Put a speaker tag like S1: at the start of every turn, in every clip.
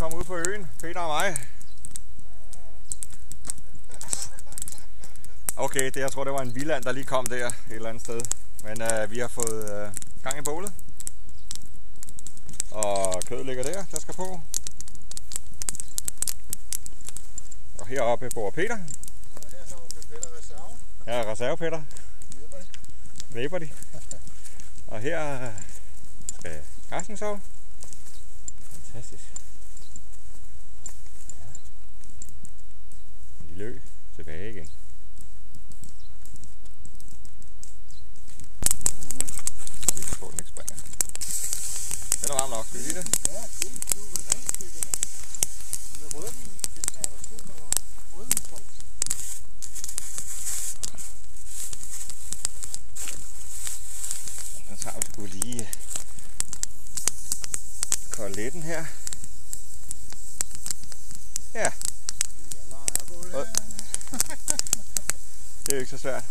S1: komme ud på øen, Peter og mig. Okay, jeg tror det var en Viland, der lige kom der et eller andet sted. Men vi har fået gang i bålet. Og kødet ligger der skal på. Og heroppe bor Peter.
S2: Og heroppe Peter reserve.
S1: Ja, reserve Peter. Knæber de. Og her skal Carsten sove. Fantastisk. Ja. En lille ø tilbage igen. Vi kan få den ikke springer. Den er varm nok, skal vi sige det?
S2: Ja, det er super rent, Peter. Med rødvin, det smager super rødvinsovs.
S1: Så tager vi sgu lige koletten her. Ja. Det er jo ikke så svært.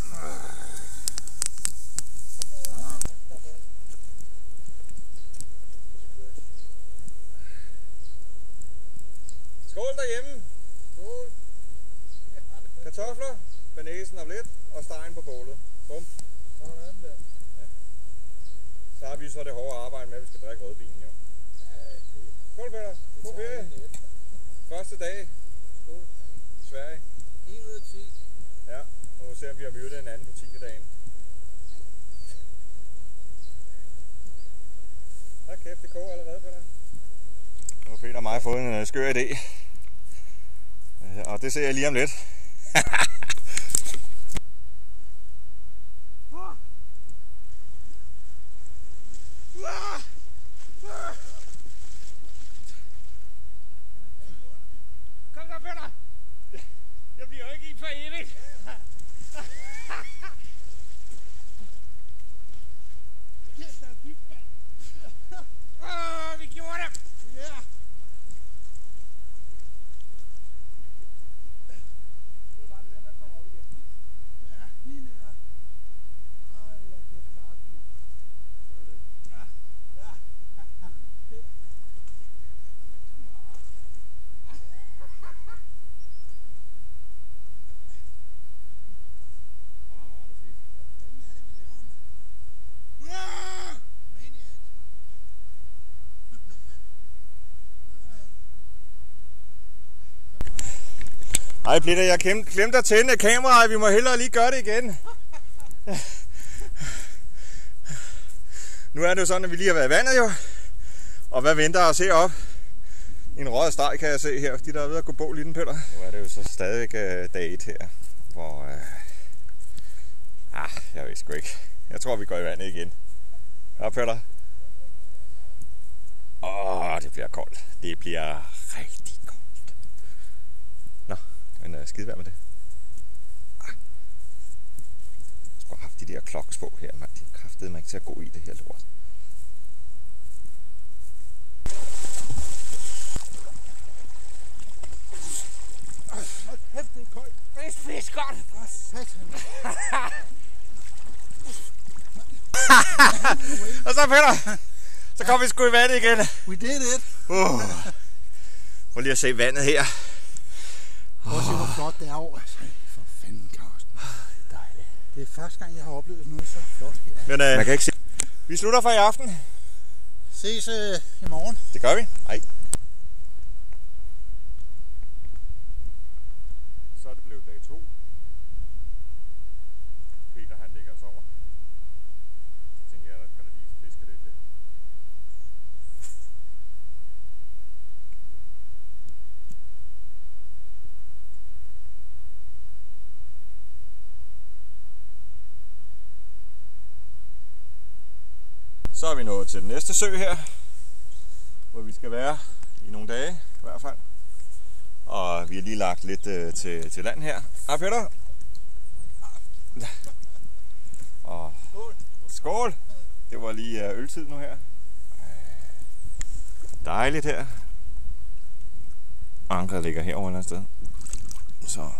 S1: Skål derhjemme.
S2: Skål.
S1: Kartofler, banæsen og lidt og stegen på bålet. Bum.
S2: Sådan der.
S1: Så har vi så det hårde arbejde med, at vi skal drikke rødvin jo. Skål Peter. God ferie. Første dag.
S2: Skål.
S1: Sverige.
S2: 1 ud af 10.
S1: Ja, nu må vi se om vi har myrdet en anden på 10. dagen. Ja, kæft, det koger allerede, Peter. Nu har Peter og mig fået en skør idé. Og det ser jeg lige om lidt.
S3: Kom så, Peter! Jeg bliver jo ikke i for evigt.
S2: Kæft, der er dybt, mand.
S3: Vi gjorde det!
S2: Ja. Det var det der, der kom op igen. Ja, lige ned. Ej, hvor fedt Carsten.
S1: Ja.
S2: Ja.
S1: Ej Peter, jeg glemte at tænde kameraet. Vi må hellere lige gøre det igen. Nu er det jo sådan, at vi lige har været i vandet jo. Og hvad venter os heroppe? En rød streg kan jeg se her, fordi der er ved at gå bål i den, Peter. Nu er det jo så stadigvæk dag 1 her, hvor... jeg ved sgu ikke. Jeg tror, vi går i vandet igen. Ja, Peter? Det bliver koldt. Det bliver rigtig koldt. Nå, men skide værd med det. Jeg skulle have haft de der kloks på her, mand. De kræftede mig ikke til at gå i det her lort.
S2: Kæft, det er koldt.
S3: Det er fisk godt!
S2: For satan.
S1: Og så Peter, så kommer vi sgu i vandet igen.
S2: We did it.
S1: Prøv lige at se vandet her.
S2: Prøv at se, hvor flot det er over. For fanden, Carsten.
S1: Det er dejligt.
S2: Det er første gang, jeg har oplevet noget så flot her.
S1: Men man kan ikke se. Vi slutter for i aften.
S2: Ses i morgen.
S1: Det gør vi. Hej. Så er det blevet dag 2. Peter han ligger os over. Så tænker jeg, der skal der lige fiske lidt her. Så er vi nået til den næste sø her, hvor vi skal være i nogle dage i hvert fald. Og vi har lige lagt lidt til land her. Hej Peter! Og skål! Det var lige øltid nu her. Dejligt her. Ankeret ligger herovre et sted. Så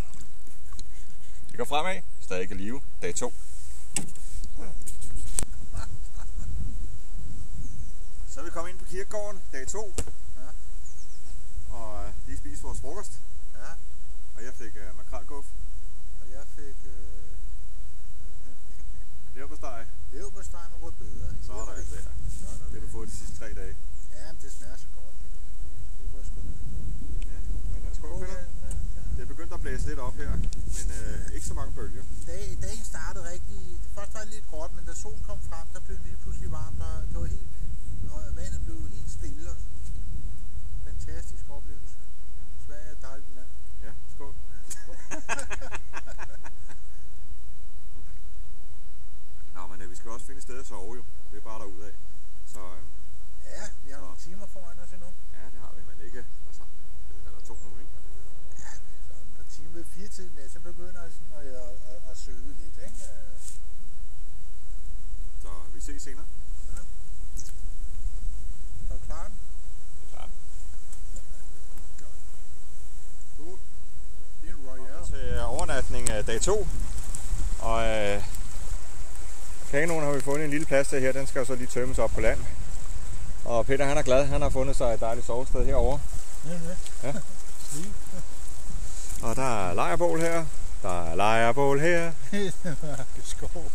S1: det går fremad. Stadig kan live. Dag 2. Så er vi kommet ind på kirkegården. Dag 2. Ja. og lige spist vores frokost.
S2: Ja.
S1: Og jeg fik makrelguf.
S2: Og jeg fik
S1: Leverpostej.
S2: leverpostej med rødbeder.
S1: Sådan der. Det har du fået de sidste 3 dage.
S2: Ja, men det smager så godt. Det var sgu ned på.
S1: Ja, men skål, Peter. Det er begyndt at blæse lidt op her, men ikke så mange bølger.
S2: Dagen startede rigtig. Først var det lidt gråt, men da solen kom frem, der blev det lige pludselig varmt, og det var helt, og vandet blev helt stille og sådan en fantastisk oplevelse. Sverige er et dejligt land.
S1: Ja, skål. Nå, men vi skal også finde et sted at sove jo. Det er bare derudad. Så
S2: Ja, vi har nogle timer foran os endnu.
S1: ja, det har vi, men ikke. Altså, eller 2 nu, ikke?
S2: Ja, men så et par timer ved 4-tiden, så begynder jeg sådan at søge lidt, ikke?
S1: Så vi ses senere.
S2: Er du klar?
S1: Det er klart.
S2: Cool. Det er en Royale.
S1: Til overnatning dag 2. Og kanonen har vi fundet en lille plads til her. Den skal jo så lige tømmes op på land. Og Peter han er glad. Han har fundet sig et dejligt sovested herovre. Ja. Og der er lejrbål her. Der er lejrbål her.
S2: Skov.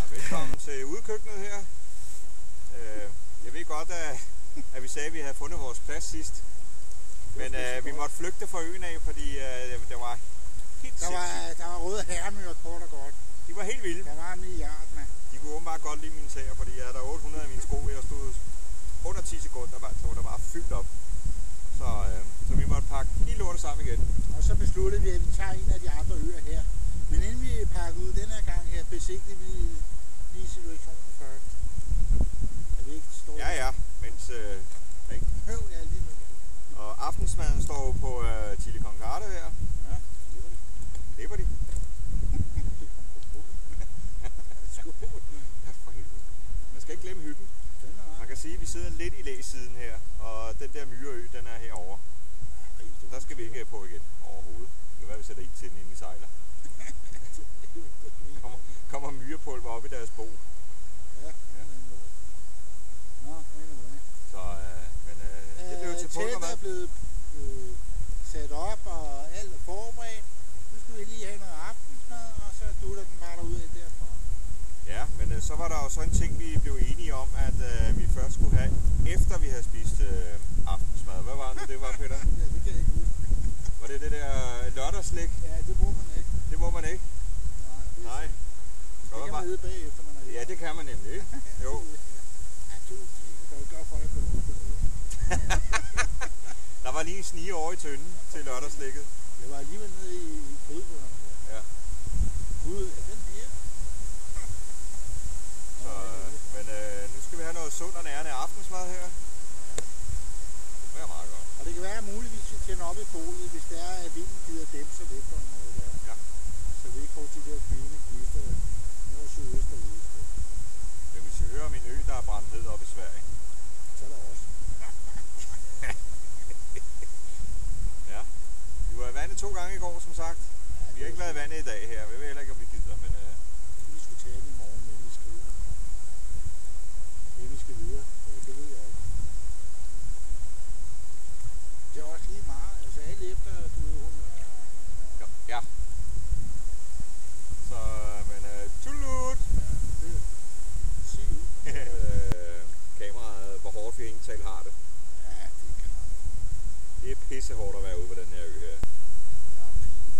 S1: Velkommen til udkøkkenet her. Jeg ved godt, at vi sagde, at vi havde fundet vores plads sidst. Men vi måtte flygte fra øen af, fordi det var helt sindssygt.
S2: Der var røde hermøer, kort og godt.
S1: De var helt vilde.
S2: Der var en milliard, mand.
S1: De kunne åbenbart godt lide mine tæer, fordi jeg havde 800 af mine sko. Jeg stod under 10 sekunder, så var der bare fyldt op. Så vi måtte pakke hele lortet sammen igen.
S2: Og så besluttede vi, at vi tager en af de andre øer her. Men inden vi pakker ud den her gang her, besigtede vi lige situationen først. At vi ikke står
S1: Ja, mens... ikke?
S2: Ja, lige nu.
S1: Og aftensmaden står jo på chili con carne her.
S2: Ja, det var det.
S1: Det var de.
S2: Skål, mand.
S1: Ja, for helvede. Man skal ikke glemme hyggen. Man kan sige, at vi sidder lidt i læsiden her, og den der myreø, den er herovre. Så der skal vi ikke på igen overhovedet. Det kan være, vi sætter i til den, inden vi sejler. Kommer myrepulver op i deres bo.
S2: Ja. Nå, anyway.
S1: Så, men det blev til pulver
S2: Teltet er blevet sat op, og alt er forberedt. Nu skal vi lige have noget aftensmad, og så dutter den bare derudad derfra.
S1: Ja, men så var der jo så en ting, vi blev enige om, at vi først skulle have, efter vi havde spist aftensmad. Hvad var det var, Peter?
S2: Ja, det kan jeg ikke huske.
S1: Var det det der lørdagslik?
S2: Ja, det må man ikke.
S1: Det må man ikke. Nej.
S2: Det kan man æde bagefter, man har
S1: Ja, det kan man nemlig, ikke? Jo.
S2: Ja, du kan jo gøre for, at jeg blev
S1: Der var lige en snige over i tønden til lørdagslikket.
S2: Det var alligevel nede i kødbøderne.
S1: Ja.
S2: Gud, er den her?
S1: Så, men nu skal vi have noget sundt og nærende aftensmad her. Det smager meget godt.
S2: Og det kan være muligvis, at vi tænder op i bålet, hvis det er, at vinden gider dæmpe sig lidt på en måde der.
S1: Ja.
S2: Så vi ikke får de der fine kvister nord, sydøst og øst.
S1: Men hvis I hører om en ø, der er brændt ned op i Sverige.
S2: Så er der også.
S1: Ja. Vi var i vandet 2 gange i går, som sagt. Vi har ikke været i vandet i dag her. Vi ved heller ikke, om vi gider, men...
S2: Vi skulle tage den i morgen, inden vi skal videre. Inden vi skal videre. Ja, det ved jeg ikke. Det er også lige meget. Altså alt efter, du ved, humør.
S1: Ja. Så, men... Tulut!
S2: Ja, det sig ud.
S1: Kameraet, hvor hårdt vi egentlig har det.
S2: Ja, det kan man.
S1: Det er pissehårdt at være ude på den her ø her.
S2: Ja, fint.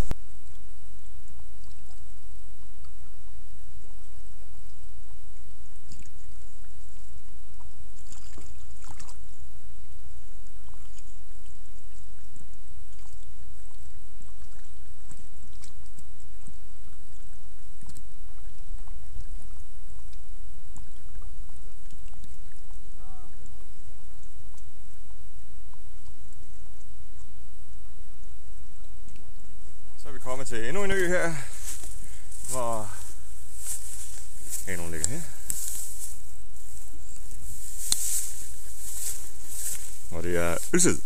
S1: Så er vi kommet til endnu en ø her, hvor kanonen ligger her. Og det er øltid.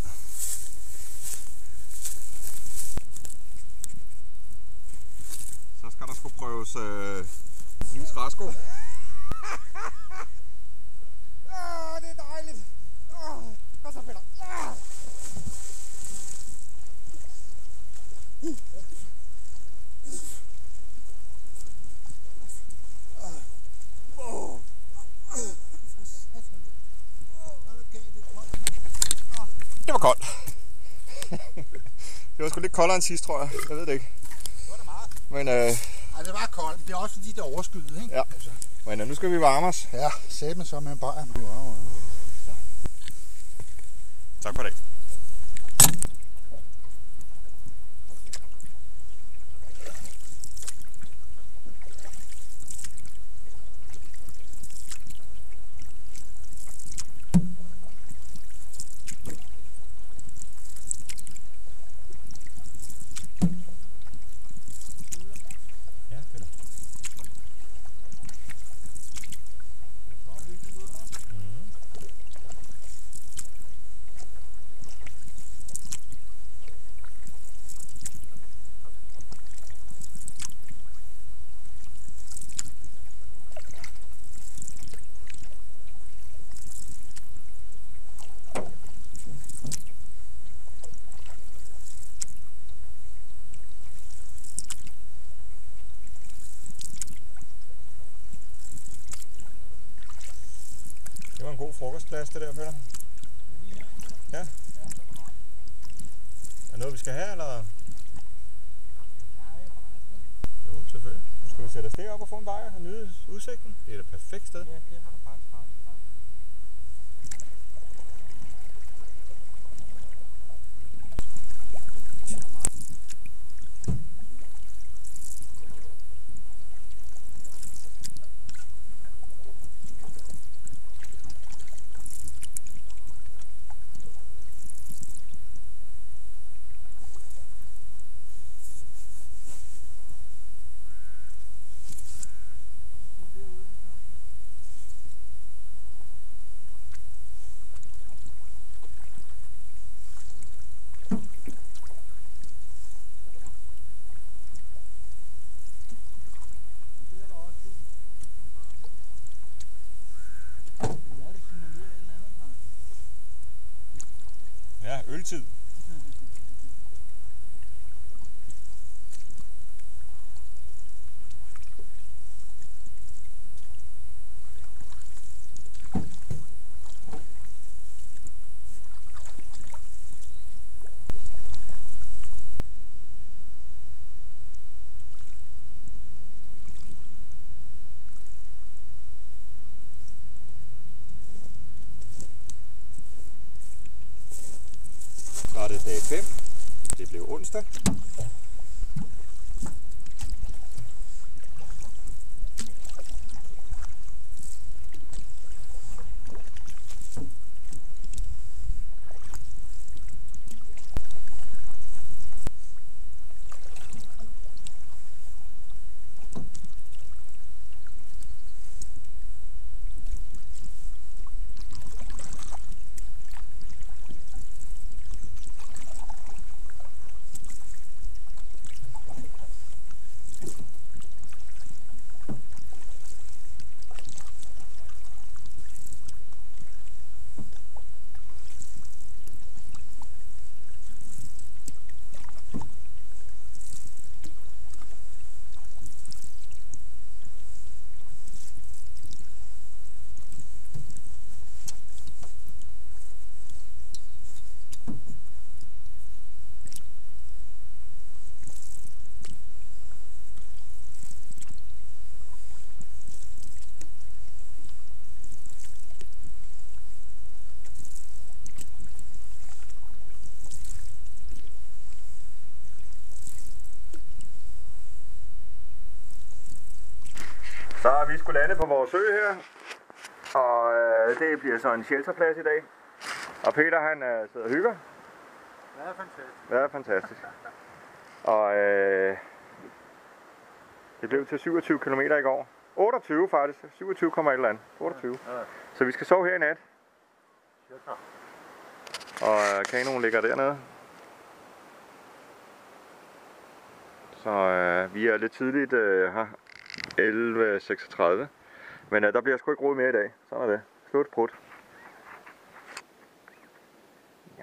S1: Så skal der sgu prøves nye træsko.
S2: Det er dejligt. Kom så, Peter. Ja!
S1: Det var koldt. Det var sgu lidt koldere end sidst, tror jeg. Jeg ved det ikke.
S2: Det var da meget.
S1: Men
S2: Det var koldt. Det er også fordi, det er overskyet, ikke?
S1: ja. Men nu skal vi varme os.
S2: Ja, sagde man så med en bajer.
S1: Tak for det. Det var en god frokostplads, det der, Peter. Ja. Er det noget, vi skal have, eller? Jo, selvfølgelig. Skal vi sætte os derop og få en bajer og nyde udsigten? Det er et perfekt sted.
S2: Ja, det har du faktisk ret.
S1: Ja, øltid. Så er det dag 5. Det blev onsdag. Så er vi skulle lande på vores ø her, og det bliver så en shelterplads i dag. Og Peter han sidder og hygger.
S2: Det er fantastisk.
S1: Det er fantastisk. Og det blev til 27 km i går. 28 faktisk. 27, et eller andet. 28.
S2: Ja.
S1: Så vi skal sove her i nat.
S2: Cirka.
S1: Og kanonen ligger dernede. Så vi er lidt tidligt her. 11.36. Men der bliver sgu ikke roet mere i dag. Sådan er det. Slut, prut.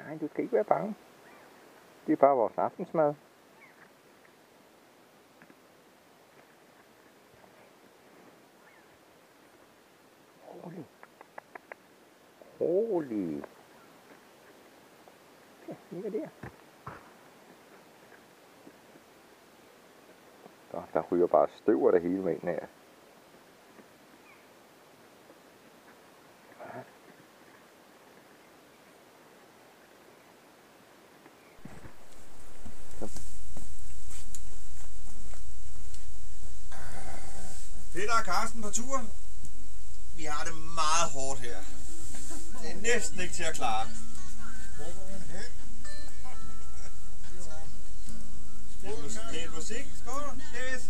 S1: Nej, du skal ikke være bange. Det er bare vores aftensmad. Rolig. Ja, ligger der. Der ryger bare støv af det hele med en af. Peter og Carsten på tur. Vi har det meget hårdt her. Det er næsten ikke til at klare. Lidt musik. Skål. Yes.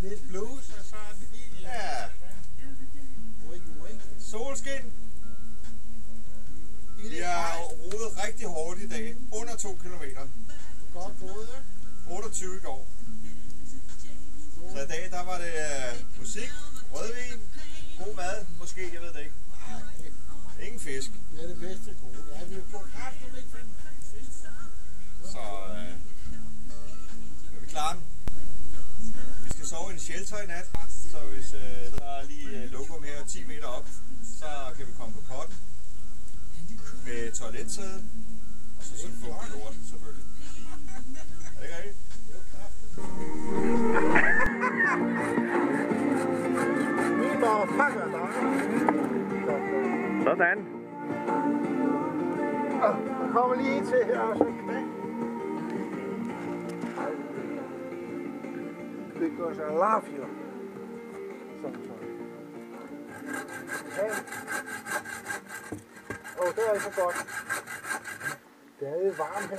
S2: Lidt blues, og så er det helt...
S1: Ja. Solskin. Vi har rodet rigtig hårdt i dag. Under 2 kilometer.
S2: Godt gået, ja.
S1: 28 i går. Så i dag der var det musik, rødvin, god mad, måske, jeg ved det ikke. Ingen fisk.
S2: Det er det bedste gode. Ja, vi får kraftigt ikke finde fisk.
S1: Så vi klarer den. Vi skal sove i en shelter i nat, så hvis der er lige lokum her 10 meter op, så kan vi komme på kotten med toiletsæde, og så sådan på lort selvfølgelig. Er det ikke rigtigt?
S2: Det er jo kraftigt.
S1: Sådan.
S2: Der kommer lige en til her også. Because I love you. Sådan. Ja. Det er altså godt. Det er lidt varmt her.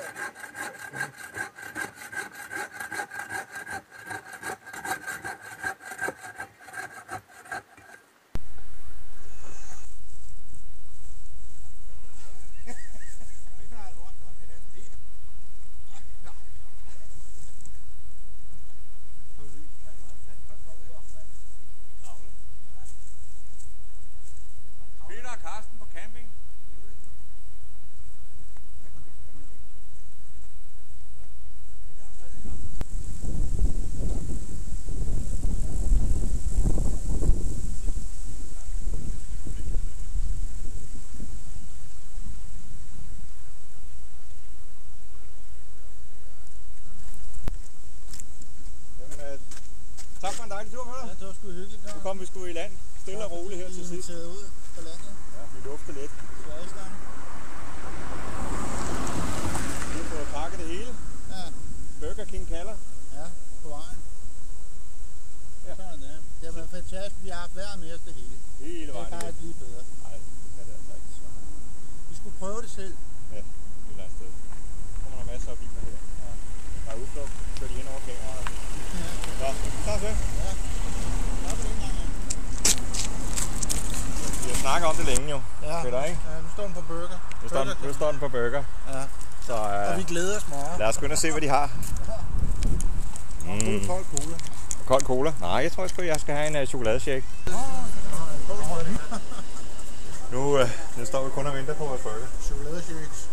S3: Peter og Carsten på camping.
S1: Tak for en dejlig tur, Peter.
S2: Ja, det var sgu hyggeligt.
S1: Nu kom vi sgu i land. Stille og roligt her til sidst.
S2: Vi er inviteret ud på landet.
S1: Ja, vi lufter lidt.
S2: Sverigestang.
S1: Vi har fået pakket det hele.
S2: Ja.
S1: Burger King kalder.
S2: Ja, på vejen.
S1: Ja.
S2: Sådan der. Det har været fantastisk. Vi har haft været med os det hele.
S1: Hele vejen.
S2: Det kan ikke blive bedre.
S1: Nej, det kan det altså ikke.
S2: Så, vi skulle prøve det selv.
S1: Ja, et eller andet sted. Så kommer der masser af biler her. Ja. Der er udflugt. Kører de ind over kameraet.
S2: Ja.
S1: Så, tak så.
S2: Ja. Tak for det engang.
S1: Vi har snakket om det længe jo.
S2: Ja.
S1: Peter, ikke?
S2: Ja, nu står den på burger.
S1: Nu står den på burger.
S2: Ja.
S1: Så
S2: Og vi glæder os meget.
S1: lad os gå ind og se, hvad de har.
S2: Og god kold cola.
S1: Kold cola? Nej, jeg tror sgu, jeg skal have en chokoladeshake. Nu står vi kun og venter på vores burger.
S2: Chokoladeshakes.